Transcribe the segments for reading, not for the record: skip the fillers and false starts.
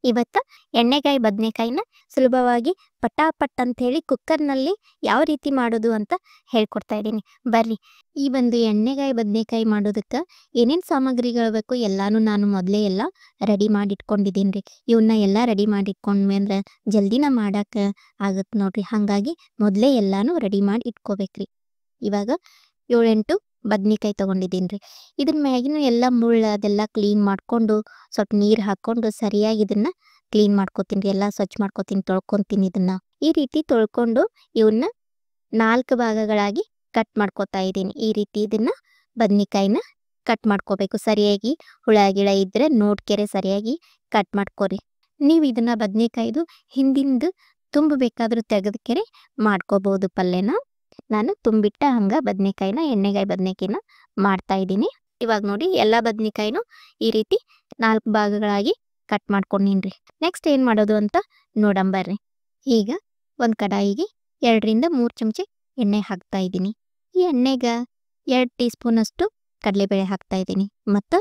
ಇವತ್ತು ಎಣ್ಣೆಗಾಯಿ ಬದನೆಕಾಯಿನ ಸುಲಭವಾಗಿ ಪಟಾಪಟ್ ಅಂತ ಹೇಳಿ ಕುಕ್ಕರ್ನಲ್ಲಿ ಯಾವ ರೀತಿ ಮಾಡೋದು ಅಂತ ಹೇಳ್ಕೊಡ್ತಾ ಇದ್ದೀನಿ. ಬರ್ರಿ, ಈ ಒಂದು ಎಣ್ಣೆಗಾಯಿ ಬದನೆಕಾಯಿ ಮಾಡೋದಕ್ಕೆ ಏನೇನು ಸಾಮಗ್ರಿಗಳು ಬೇಕು ಎಲ್ಲಾನು ನಾನು ಮೊದಲೇ ಎಲ್ಲ ರೆಡಿ ಮಾಡಿ ಇಟ್ಕೊಂಡಿದ್ದೀನಿ ರೀ. ಇವನ್ನ ಎಲ್ಲ ರೆಡಿ ಮಾಡಿ ಇಟ್ಕೊಂಡ್ವಿ ಅಂದ್ರೆ ಜಲ್ದಿನ ಮಾಡಕ್ಕೆ ಆಗುತ್ತೆ ನೋಡ್ರಿ. ಹಾಗಾಗಿ ಮೊದಲೇ ಎಲ್ಲಾನು ರೆಡಿ ಮಾಡಿ ಇಟ್ಕೋಬೇಕ್ರಿ. ಇವಾಗ 7-8 ಬದ್ನಿಕಾಯಿ ತೊಗೊಂಡಿದ್ದೀನಿ ರೀ. ಇದ್ರ ಮ್ಯಾಗಿನ ಎಲ್ಲ ಮುಳ್ಳು ಅದೆಲ್ಲ ಕ್ಲೀನ್ ಮಾಡಿಕೊಂಡು ಸ್ವಲ್ಪ ನೀರು ಹಾಕ್ಕೊಂಡು ಸರಿಯಾಗಿ ಇದನ್ನು ಕ್ಲೀನ್ ಮಾಡ್ಕೊತೀನಿ ರೀ. ಎಲ್ಲ ಸ್ವಚ್ಛ ಮಾಡ್ಕೊತೀನಿ, ತೊಳ್ಕೊತೀನಿ. ಇದನ್ನು ಈ ರೀತಿ ತೊಳ್ಕೊಂಡು ಇವನ್ನ 4 ಭಾಗಗಳಾಗಿ ಕಟ್ ಮಾಡ್ಕೊತಾ ಇದ್ದೀನಿ. ಈ ರೀತಿ ಇದನ್ನು ಬದ್ನಿಕಾಯಿನ ಕಟ್ ಮಾಡ್ಕೋಬೇಕು. ಸರಿಯಾಗಿ ಹುಳ ಗಿಳ ಇದ್ದರೆ ನೋಡ್ಕೆರೆ ಸರಿಯಾಗಿ ಕಟ್ ಮಾಡ್ಕೊರಿ. ನೀವು ಇದನ್ನು ಬದ್ನಿಕಾಯ್ದು ಹಿಂದಿಂದು ತುಂಬಬೇಕಾದ್ರೂ ತೆಗೆದಕೆರೆ ಮಾಡ್ಕೋಬೋದು ಪಲ್ಯನ. ನಾನು ತುಂಬಿಟ್ಟ ಹಂಗೆ ಬದನೆಕಾಯಿನ ಎಣ್ಣೆಗಾಯಿ ಬದನೆಕಾಯಿನ ಮಾಡ್ತಾ ಇದ್ದೀನಿ. ಇವಾಗ ನೋಡಿ ಎಲ್ಲ ಬದನೆಕಾಯಿನೂ ಈ ರೀತಿ 4 ಭಾಗಗಳಾಗಿ ಕಟ್ ಮಾಡ್ಕೊಂಡಿನ್ರಿ. ನೆಕ್ಸ್ಟ್ ಏನು ಮಾಡೋದು ಅಂತ ನೋಡಂಬರ್ರಿ. ಈಗ ಒಂದು ಕಡಾಯಿಗೆ 2-3 ಚಮಚೆ ಎಣ್ಣೆ ಹಾಕ್ತಾ ಇದ್ದೀನಿ. ಈ ಎಣ್ಣೆಗೆ 2 ಟೀ ಸ್ಪೂನಷ್ಟು ಕಡಲೆಬೇಳೆ ಹಾಕ್ತಾ ಇದ್ದೀನಿ ಮತ್ತು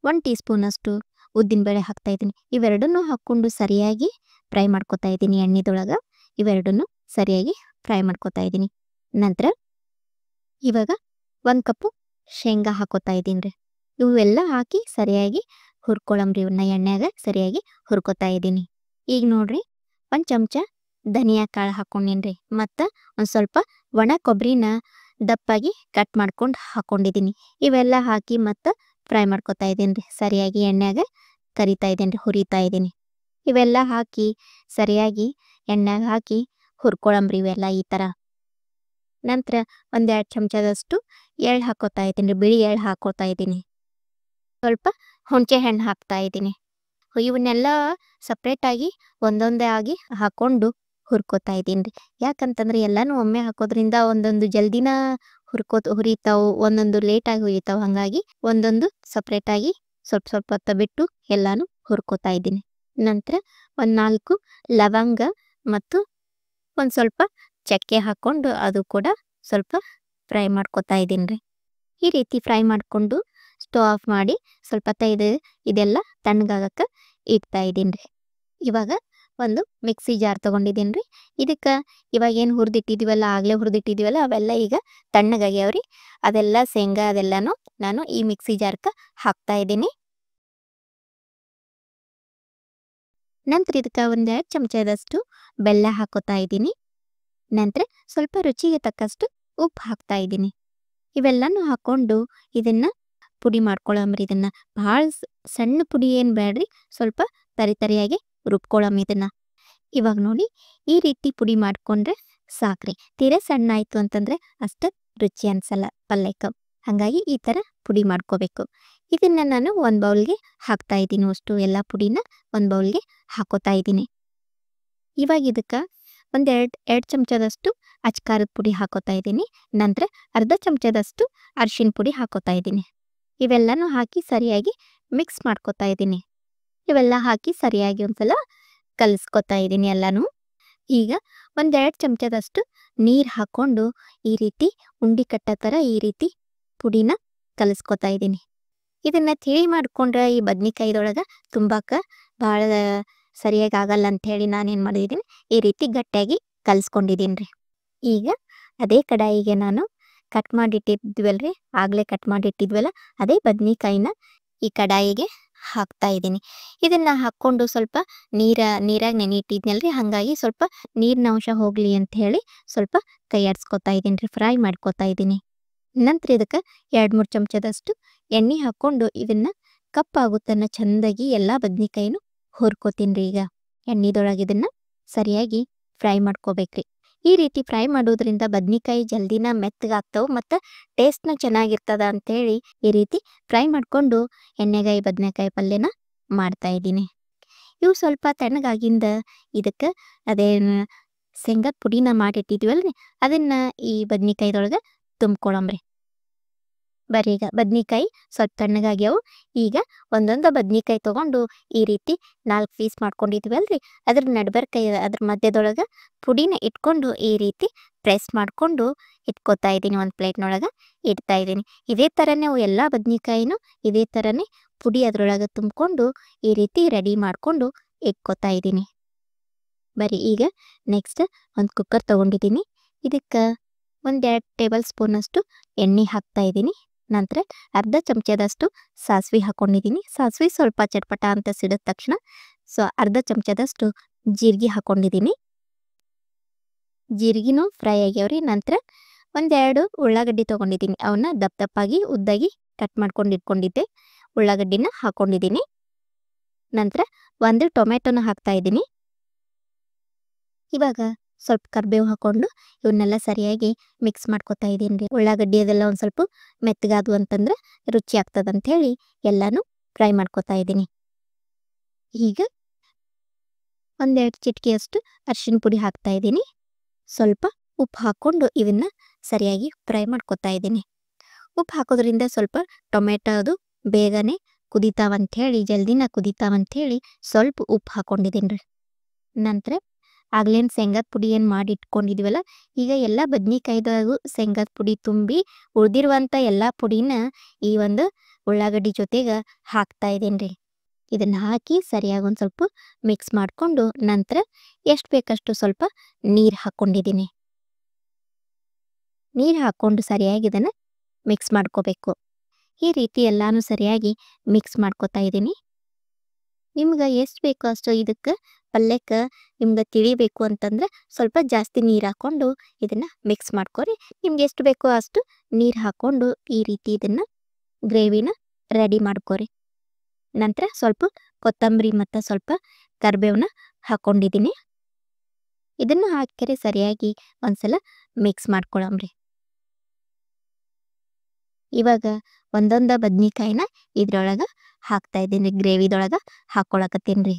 1 ಟೀ ಸ್ಪೂನಷ್ಟು ಉದ್ದಿನಬೇಳೆ ಹಾಕ್ತಾ ಇದ್ದೀನಿ. ಇವೆರಡನ್ನೂ ಹಾಕ್ಕೊಂಡು ಸರಿಯಾಗಿ ಫ್ರೈ ಮಾಡ್ಕೊತಾ ಇದ್ದೀನಿ. ಎಣ್ಣೆದೊಳಗೆ ಇವೆರಡನ್ನೂ ಸರಿಯಾಗಿ ಫ್ರೈ ಮಾಡ್ಕೊತಾ ಇದ್ದೀನಿ. ನಂತರ ಇವಾಗ 1 ಕಪ್ಪು ಶೇಂಗಾ ಹಾಕೋತಾ ಇದ್ದೀನಿ ರೀ. ಇವೆಲ್ಲ ಹಾಕಿ ಸರಿಯಾಗಿ ಹುರ್ಕೊಳಮ್ರಿ. ಇವನ್ನ ಎಣ್ಣೆಗ ಸರಿಯಾಗಿ ಹುರ್ಕೊತಾ ಇದ್ದೀನಿ. ಈಗ ನೋಡ್ರಿ 1 ಚಮಚ ಧನಿಯಾ ಕಾಳು ಹಾಕ್ಕೊಂಡಿನಿ ರೀ ಮತ್ತು ಒಂದು ಸ್ವಲ್ಪ ಒಣ ಕೊಬ್ಬರಿನ ದಪ್ಪಾಗಿ ಕಟ್ ಮಾಡ್ಕೊಂಡು ಹಾಕ್ಕೊಂಡಿದ್ದೀನಿ. ಇವೆಲ್ಲ ಹಾಕಿ ಮತ್ತು ಫ್ರೈ ಮಾಡ್ಕೊತಾ ಇದ್ದೀನಿ ರೀ. ಸರಿಯಾಗಿ ಎಣ್ಣೆಗ ಕರಿತಾ ಇದ್ದೀನಿ ರೀ, ಹುರಿತಾ ಇದ್ದೀನಿ. ಇವೆಲ್ಲ ಹಾಕಿ ಸರಿಯಾಗಿ ಎಣ್ಣೆಗೆ ಹಾಕಿ ಹುರ್ಕೊಳಮ್ರಿ ಇವೆಲ್ಲ ಈ ಥರ. ನಂತರ 1-2 ಚಮಚದಷ್ಟು ಎಳ್ಳು ಹಾಕೋತಾ ಇದ್ದೀನಿ ರೀ. ಬಿಳಿ ಎಳ್ಳು ಹಾಕೋತಾ ಇದ್ದೀನಿ. ಸ್ವಲ್ಪ ಹುಣಸೆ ಹಣ್ಣು ಹಾಕ್ತಾ ಇದ್ದೀನಿ. ಇವನ್ನೆಲ್ಲ ಸಪ್ರೇಟಾಗಿ ಒಂದೊಂದೇ ಆಗಿ ಹಾಕ್ಕೊಂಡು ಹುರ್ಕೋತಾ ಇದ್ದೀನಿ ರೀ. ಯಾಕಂತಂದ್ರೆ ಎಲ್ಲನೂ ಒಮ್ಮೆ ಹಾಕೋದ್ರಿಂದ ಒಂದೊಂದು ಜಲ್ದಿನ ಹುರಿತಾವು, ಒಂದೊಂದು ಲೇಟಾಗಿ ಹುರಿತಾವೆ. ಹಾಗಾಗಿ ಒಂದೊಂದು ಸಪ್ರೇಟಾಗಿ ಸ್ವಲ್ಪ ಸ್ವಲ್ಪ ಹೊತ್ತು ಬಿಟ್ಟು ಎಲ್ಲನೂ ಹುರ್ಕೋತಾ ಇದ್ದೀನಿ. ನಂತರ 4 ಲವಂಗ ಮತ್ತು ಒಂದು ಸ್ವಲ್ಪ ಚಕ್ಕೆ ಹಾಕ್ಕೊಂಡು ಅದು ಕೂಡ ಸ್ವಲ್ಪ ಫ್ರೈ ಮಾಡ್ಕೊತಾ ಇದ್ದೀನಿ ರೀ. ಈ ರೀತಿ ಫ್ರೈ ಮಾಡಿಕೊಂಡು ಸ್ಟವ್ ಆಫ್ ಮಾಡಿ ಸ್ವಲ್ಪ ಇದೆಲ್ಲ ತಣ್ಣಗಾಗಕ್ಕೆ ಇಡ್ತಾ ಇದ್ದೀನಿ ರೀ. ಇವಾಗ ಒಂದು ಮಿಕ್ಸಿ ಜಾರ್ ತೊಗೊಂಡಿದ್ದೀನಿ ರೀ. ಇದಕ್ಕೆ ಇವಾಗ ಏನು ಹುರಿದಿಟ್ಟಿದ್ದೀವಲ್ಲ, ಆಗಲೇ ಹುರಿದಿಟ್ಟಿದ್ದೀವಲ್ಲ, ಅವೆಲ್ಲ ಈಗ ತಣ್ಣಗಾಗ್ಯಾವ್ರಿ. ಅದೆಲ್ಲ ಶೇಂಗಾ ಅದೆಲ್ಲನೂ ನಾನು ಈ ಮಿಕ್ಸಿ ಜಾರ್ಗೆ ಹಾಕ್ತಾ ಇದ್ದೀನಿ. ನಂತರ ಇದಕ್ಕೆ 1-2 ಚಮಚದಷ್ಟು ಬೆಲ್ಲ ಹಾಕೋತಾ ಇದ್ದೀನಿ. ನಂತರ ಸ್ವಲ್ಪ ರುಚಿಗೆ ತಕ್ಕಷ್ಟು ಉಪ್ಪು ಹಾಕ್ತಾ ಇದ್ದೀನಿ. ಇವೆಲ್ಲನೂ ಹಾಕ್ಕೊಂಡು ಇದನ್ನು ಪುಡಿ ಮಾಡ್ಕೊಳಮ್ರಿ. ಇದನ್ನು ಭಾಳ ಸಣ್ಣ ಪುಡಿ ಏನು ಬೇಡ್ರಿ, ಸ್ವಲ್ಪ ತರಿಯಾಗಿ ರುಬ್ಕೊಳಮ್ ಇದನ್ನು. ಇವಾಗ ನೋಡಿ ಈ ರೀತಿ ಪುಡಿ ಮಾಡಿಕೊಂಡ್ರೆ ಸಾಕ್ರಿ. ತೀರಾ ಸಣ್ಣ ಆಯಿತು ಅಂತಂದರೆ ಅಷ್ಟು ರುಚಿ ಅನ್ಸಲ್ಲ ಪಲ್ಯಕ್ಕೆ. ಹಾಗಾಗಿ ಈ ಥರ ಪುಡಿ ಮಾಡ್ಕೋಬೇಕು. ಇದನ್ನು ನಾನು ಒಂದು ಬೌಲ್ಗೆ ಹಾಕ್ತಾ ಇದ್ದೀನಿ. ಅಷ್ಟು ಎಲ್ಲ ಪುಡಿನ ಒಂದು ಬೌಲ್ಗೆ ಹಾಕೋತಾ ಇದ್ದೀನಿ. ಇವಾಗ ಇದಕ್ಕೆ 1-2 ಚಮಚದಷ್ಟು ಅಚ್ಕಾರದ ಪುಡಿ ಹಾಕೋತಾ ಇದ್ದೀನಿ. ನಂತರ ಅರ್ಧ ಚಮಚದಷ್ಟು ಅರಿಶಿನ ಪುಡಿ ಹಾಕೋತಾ ಇದ್ದೀನಿ. ಇವೆಲ್ಲನೂ ಹಾಕಿ ಸರಿಯಾಗಿ ಮಿಕ್ಸ್ ಮಾಡ್ಕೋತಾ ಇದ್ದೀನಿ. ಇವೆಲ್ಲ ಹಾಕಿ ಸರಿಯಾಗಿ ಒಂದ್ಸಲ ಕಲಿಸ್ಕೊತಾ ಇದ್ದೀನಿ ಎಲ್ಲನೂ. ಈಗ 1-2 ಚಮಚದಷ್ಟು ನೀರು ಹಾಕ್ಕೊಂಡು ಈ ರೀತಿ ಉಂಡೆ ಕಟ್ಟೋ ಥರ ಈ ರೀತಿ ಪುಡಿನ ಕಲಿಸ್ಕೊತಾ ಇದ್ದೀನಿ. ಇದನ್ನು ತಿಳಿ ಮಾಡಿಕೊಂಡ್ರೆ ಈ ಬದ್ನಿಕಾಯಿದೊಳಗೆ ತುಂಬಕ್ಕೆ ಭಾಳ ಸರಿಯಾಗಿ ಆಗಲ್ಲ ಅಂಥೇಳಿ ನಾನೇನು ಮಾಡಿದ್ದೀನಿ, ಈ ರೀತಿ ಗಟ್ಟಿಯಾಗಿ ಕಲಿಸ್ಕೊಂಡಿದ್ದೀನಿ ರೀ. ಈಗ ಅದೇ ಕಡಾಯಿಗೆ ನಾನು ಕಟ್ ಮಾಡಿಟ್ಟಿದ್ವಲ್ರಿ, ಆಗಲೇ ಕಟ್ ಮಾಡಿಟ್ಟಿದ್ವಲ್ಲ ಅದೇ ಬದ್ನಿಕಾಯಿನ ಈ ಕಡಾಯಿಗೆ ಹಾಕ್ತಾ ಇದ್ದೀನಿ. ಇದನ್ನು ಹಾಕ್ಕೊಂಡು ಸ್ವಲ್ಪ ನೀರಾಗಿ ನೆನಿಟ್ಟಿದ್ನಲ್ರಿ, ಹಾಗಾಗಿ ಸ್ವಲ್ಪ ನೀರಿನ ಅಂಶ ಹೋಗಲಿ ಅಂಥೇಳಿ ಸ್ವಲ್ಪ ಕೈ ಆಡಿಸ್ಕೊತಾ ಇದ್ದೀನಿ ರೀ, ಫ್ರೈ ಮಾಡ್ಕೊತಾ ಇದ್ದೀನಿ. ನಂತರ ಇದಕ್ಕೆ 2-3 ಚಮಚದಷ್ಟು ಎಣ್ಣೆ ಹಾಕ್ಕೊಂಡು ಇದನ್ನು ಕಪ್ಪಾಗುತ್ತನ್ನ ಚೆಂದಾಗಿ ಎಲ್ಲ ಬದ್ನಿಕಾಯಿನೂ ಹುರ್ಕೋತೀನಿ ರೀ. ಈಗ ಎಣ್ಣೆದೊಳಗೆ ಇದನ್ನು ಸರಿಯಾಗಿ ಫ್ರೈ ಮಾಡ್ಕೋಬೇಕ್ರಿ. ಈ ರೀತಿ ಫ್ರೈ ಮಾಡೋದ್ರಿಂದ ಬದ್ನಿಕಾಯಿ ಜಲ್ದಿನ ಮೆತ್ತಗಾಗ್ತಾವೆ ಮತ್ತು ಟೇಸ್ಟ್ನ ಚೆನ್ನಾಗಿರ್ತದ ಅಂಥೇಳಿ ಈ ರೀತಿ ಫ್ರೈ ಮಾಡಿಕೊಂಡು ಎಣ್ಣೆಗಾಯಿ ಬದನೆಕಾಯಿ ಪಲ್ಯನ ಮಾಡ್ತಾ ಇದ್ದೀನಿ. ಇವು ಸ್ವಲ್ಪ ತಣ್ಣಗಾಗಿಂದ ಇದಕ್ಕೆ ಅದೇನು ಶೇಂಗಾದ ಪುಡಿನ ಮಾಡಿಟ್ಟಿದ್ವಲ್ರಿ, ಅದನ್ನು ಈ ಬದ್ನಿಕಾಯಿದೊಳಗೆ ತುಂಬ್ಕೊಳಮ್ರಿ. ಬರ್ರಿ, ಈಗ ಬದ್ನಿಕಾಯಿ ಸ್ವಲ್ಪ ತಣ್ಣಗಾಗ್ಯಾವು. ಈಗ ಒಂದೊಂದು ಬದ್ನಿಕಾಯಿ ತೊಗೊಂಡು ಈ ರೀತಿ 4 ಪೀಸ್ ಮಾಡ್ಕೊಂಡಿದ್ವಲ್ರಿ, ಅದ್ರ ನಡ್ಬರ್ಕೈ ಅದ್ರ ಮಧ್ಯದೊಳಗೆ ಪುಡಿನ ಇಟ್ಕೊಂಡು ಈ ರೀತಿ ಪ್ರೆಸ್ ಮಾಡಿಕೊಂಡು ಇಟ್ಕೋತಾ ಇದ್ದೀನಿ. ಒಂದು ಪ್ಲೇಟ್ನೊಳಗೆ ಇಡ್ತಾ ಇದ್ದೀನಿ. ಇದೇ ಥರನೇ ಎಲ್ಲ ಬದ್ನಿಕಾಯಿನೂ ಇದೇ ಥರನೇ ಪುಡಿ ಅದರೊಳಗೆ ತುಂಬಿಕೊಂಡು ಈ ರೀತಿ ರೆಡಿ ಮಾಡಿಕೊಂಡು ಇಕ್ಕೋತಾ ಇದ್ದೀನಿ. ಬರೀ ಈಗ ನೆಕ್ಸ್ಟ್ ಒಂದು ಕುಕ್ಕರ್ ತೊಗೊಂಡಿದ್ದೀನಿ. ಇದಕ್ಕೆ 1-2 ಟೇಬಲ್ ಸ್ಪೂನಷ್ಟು ಎಣ್ಣೆ ಹಾಕ್ತಾ ಇದ್ದೀನಿ. ನಂತರ ಅರ್ಧ ಚಮಚದಷ್ಟು ಸಾಸಿವೆ ಹಾಕ್ಕೊಂಡಿದ್ದೀನಿ. ಸಾಸಿವೆ ಸ್ವಲ್ಪ ಚಟ್ಪಟ ಅಂತ ಸಿಡಿದ ತಕ್ಷಣ ಅರ್ಧ ಚಮಚದಷ್ಟು ಜೀರಿಗೆ ಹಾಕ್ಕೊಂಡಿದ್ದೀನಿ. ಜೀರಿಗೆನೂ ಫ್ರೈ ಆಗ್ಯಾವ್ರಿ. ನಂತರ 1-2 ಉಳ್ಳಾಗಡ್ಡಿ ತೊಗೊಂಡಿದ್ದೀನಿ. ಅವನ್ನ ದಪ್ಪಾಗಿ ಉದ್ದಾಗಿ ಕಟ್ ಮಾಡ್ಕೊಂಡು ಇಟ್ಕೊಂಡಿದ್ದೆ. ಉಳ್ಳಾಗಡ್ಡಿನ ಹಾಕ್ಕೊಂಡಿದ್ದೀನಿ. ನಂತರ 1 ಟೊಮೆಟೊನ ಹಾಕ್ತಾ ಇದ್ದೀನಿ. ಇವಾಗ ಸ್ವಲ್ಪ ಕರಿಬೇವು ಹಾಕ್ಕೊಂಡು ಇವನ್ನೆಲ್ಲ ಸರಿಯಾಗಿ ಮಿಕ್ಸ್ ಮಾಡ್ಕೊತಾ ಇದ್ದೀನಿ ರೀ. ಉಳ್ಳಾಗಡ್ಡಿ ಅದೆಲ್ಲ ಒಂದು ಸ್ವಲ್ಪ ಮೆತ್ತಗಾದು ಅಂತಂದ್ರೆ ರುಚಿ ಆಗ್ತದಂಥೇಳಿ ಎಲ್ಲನೂ ಫ್ರೈ ಮಾಡ್ಕೊತಾ ಇದ್ದೀನಿ. ಈಗ 1-2 ಚಿಟಿಕೆಯಷ್ಟು ಅರಿಶಿನ ಪುಡಿ ಹಾಕ್ತಾ ಇದ್ದೀನಿ. ಸ್ವಲ್ಪ ಉಪ್ಪು ಹಾಕ್ಕೊಂಡು ಇವನ್ನ ಸರಿಯಾಗಿ ಫ್ರೈ ಮಾಡ್ಕೊತಾ ಇದ್ದೀನಿ. ಉಪ್ಪು ಹಾಕೋದ್ರಿಂದ ಸ್ವಲ್ಪ ಟೊಮೆಟೊ ಅದು ಬೇಗನೆ ಕುದಿತಾವಂಥೇಳಿ ಜಲ್ದಿನ ಕುದಿತಾವಂಥೇಳಿ ಸ್ವಲ್ಪ ಉಪ್ಪು ಹಾಕ್ಕೊಂಡಿದ್ದೀನಿ ರೀ. ನಂತರ ಆಗ್ಲೇನು ಶೇಂಗಾದ ಪುಡಿ ಏನು ಮಾಡಿ ಇಟ್ಕೊಂಡಿದ್ವಲ್ಲ, ಈಗ ಎಲ್ಲ ಬದ್ನಿಕಾಯ್ದಾಗೂ ಶೇಂಗಾದ ಪುಡಿ ತುಂಬಿ ಉಳಿದಿರುವಂಥ ಎಲ್ಲ ಪುಡಿನ ಈ ಒಂದು ಉಳ್ಳಾಗಡ್ಡಿ ಜೊತೆಗೆ ಹಾಕ್ತಾ ಇದ್ದೀನಿ ರೀ. ಇದನ್ನು ಹಾಕಿ ಸರಿಯಾಗಿ ಒಂದು ಸ್ವಲ್ಪ ಮಿಕ್ಸ್ ಮಾಡಿಕೊಂಡು ನಂತರ ಎಷ್ಟು ಬೇಕಷ್ಟು ಸ್ವಲ್ಪ ನೀರು ಹಾಕ್ಕೊಂಡಿದ್ದೀನಿ. ನೀರು ಹಾಕ್ಕೊಂಡು ಸರಿಯಾಗಿ ಇದನ್ನು ಮಿಕ್ಸ್ ಮಾಡ್ಕೋಬೇಕು. ಈ ರೀತಿ ಎಲ್ಲನೂ ಸರಿಯಾಗಿ ಮಿಕ್ಸ್ ಮಾಡ್ಕೋತಾ ಇದ್ದೀನಿ. ನಿಮ್ಗೆ ಎಷ್ಟು ಬೇಕೋ ಅಷ್ಟು ಇದಕ್ಕೆ ಪಲ್ಯಕ್ಕೆ ನಿಮ್ಗೆ ತಿಳಿಬೇಕು ಅಂತಂದ್ರೆ ಸ್ವಲ್ಪ ಜಾಸ್ತಿ ನೀರು ಹಾಕ್ಕೊಂಡು ಇದನ್ನು ಮಿಕ್ಸ್ ಮಾಡ್ಕೊರಿ. ನಿಮ್ಗೆ ಎಷ್ಟು ಬೇಕೋ ಅಷ್ಟು ನೀರು ಹಾಕ್ಕೊಂಡು ಈ ರೀತಿ ಇದನ್ನು ಗ್ರೇವಿನ ರೆಡಿ ಮಾಡ್ಕೊರಿ. ನಂತರ ಸ್ವಲ್ಪ ಕೊತ್ತಂಬರಿ ಮತ್ತು ಸ್ವಲ್ಪ ಕರಿಬೇವನ್ನ ಹಾಕ್ಕೊಂಡಿದ್ದೀನಿ. ಇದನ್ನು ಹಾಕಿದ್ರೆ ಸರಿಯಾಗಿ ಒಂದ್ಸಲ ಮಿಕ್ಸ್ ಮಾಡ್ಕೊಳಮ್ರಿ. ಇವಾಗ ಒಂದೊಂದು ಬದ್ನಿಕಾಯಿನ ಇದ್ರೊಳಗೆ ಹಾಕ್ತಾ ಇದ್ದೀನಿ. ಗ್ರೇವಿದೊಳಗೆ ಹಾಕ್ಕೊಳಕತ್ತೀನಿ ರೀ.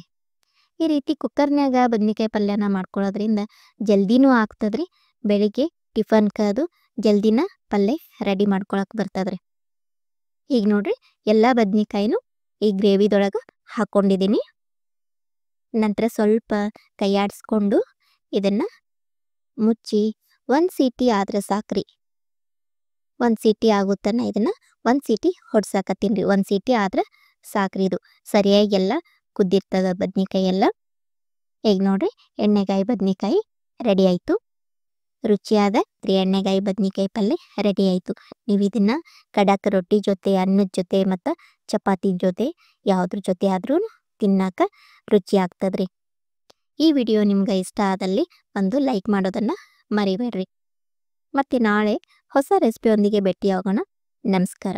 ಈ ರೀತಿ ಕುಕ್ಕರ್ನಾಗ ಬದ್ನಿಕಾಯಿ ಪಲ್ಯನ ಮಾಡ್ಕೊಳ್ಳೋದ್ರಿಂದ ಜಲ್ದಿನೂ ಆಗ್ತದ್ರಿ. ಬೆಳಿಗ್ಗೆ ಟಿಫನ್ಗೆ ಅದು ಜಲ್ದಿನ ಪಲ್ಯ ರೆಡಿ ಮಾಡ್ಕೊಳಕ್ಕೆ ಬರ್ತದ್ರಿ. ಈಗ ನೋಡ್ರಿ ಎಲ್ಲ ಬದ್ನಿಕಾಯಿನೂ ಈ ಗ್ರೇವಿದೊಳಗೆ ಹಾಕ್ಕೊಂಡಿದ್ದೀನಿ. ನಂತರ ಸ್ವಲ್ಪ ಕೈಯಾಡಿಸ್ಕೊಂಡು ಇದನ್ನು ಮುಚ್ಚಿ 1 ಸೀಟಿ ಆದ್ರೆ ಸಾಕ್ರಿ. 1 ಸೀಟಿ ಆಗುತ್ತಾನ ಇದನ್ನು 1 ಸೀಟಿ ಹೊಡ್ಸಾಕತ್ತೀನಿ ರೀ. 1 ಸೀಟಿ ಆದ್ರೆ ಸಾಕ್ರಿ. ಇದು ಸರಿಯಾಗಿ ಎಲ್ಲ ಕುದ್ದಿರ್ತದ ಬದ್ನಿಕಾಯಿ ಎಲ್ಲ. ಈಗ ನೋಡ್ರಿ ಎಣ್ಣೆಗಾಯಿ ಬದ್ನಿಕಾಯಿ ರೆಡಿ ಆಯಿತು. ರುಚಿಯಾದ ಎಣ್ಣೆಗಾಯಿ ಬದ್ನಿಕಾಯಿ ಪಲ್ಯ ರೆಡಿ ಆಯಿತು. ನೀವು ಇದನ್ನು ಕಡಕ್ ರೊಟ್ಟಿ ಜೊತೆ, ಅನ್ನದ ಜೊತೆ ಮತ್ತು ಚಪಾತಿ ಜೊತೆ ಯಾವುದ್ರ ಜೊತೆ ಆದ್ರೂ ತಿನ್ನಕ್ಕೆ ರುಚಿ ಆಗ್ತದ್ರಿ. ಈ ವಿಡಿಯೋ ನಿಮ್ಗೆ ಇಷ್ಟ ಆದಲ್ಲಿ ಒಂದು ಲೈಕ್ ಮಾಡೋದನ್ನು ಮರಿಬೇಡ್ರಿ. ಮತ್ತು ನಾಳೆ ಹೊಸ ರೆಸಿಪಿಯೊಂದಿಗೆ ಭೇಟಿಯಾಗೋಣ. ನಮಸ್ಕಾರ.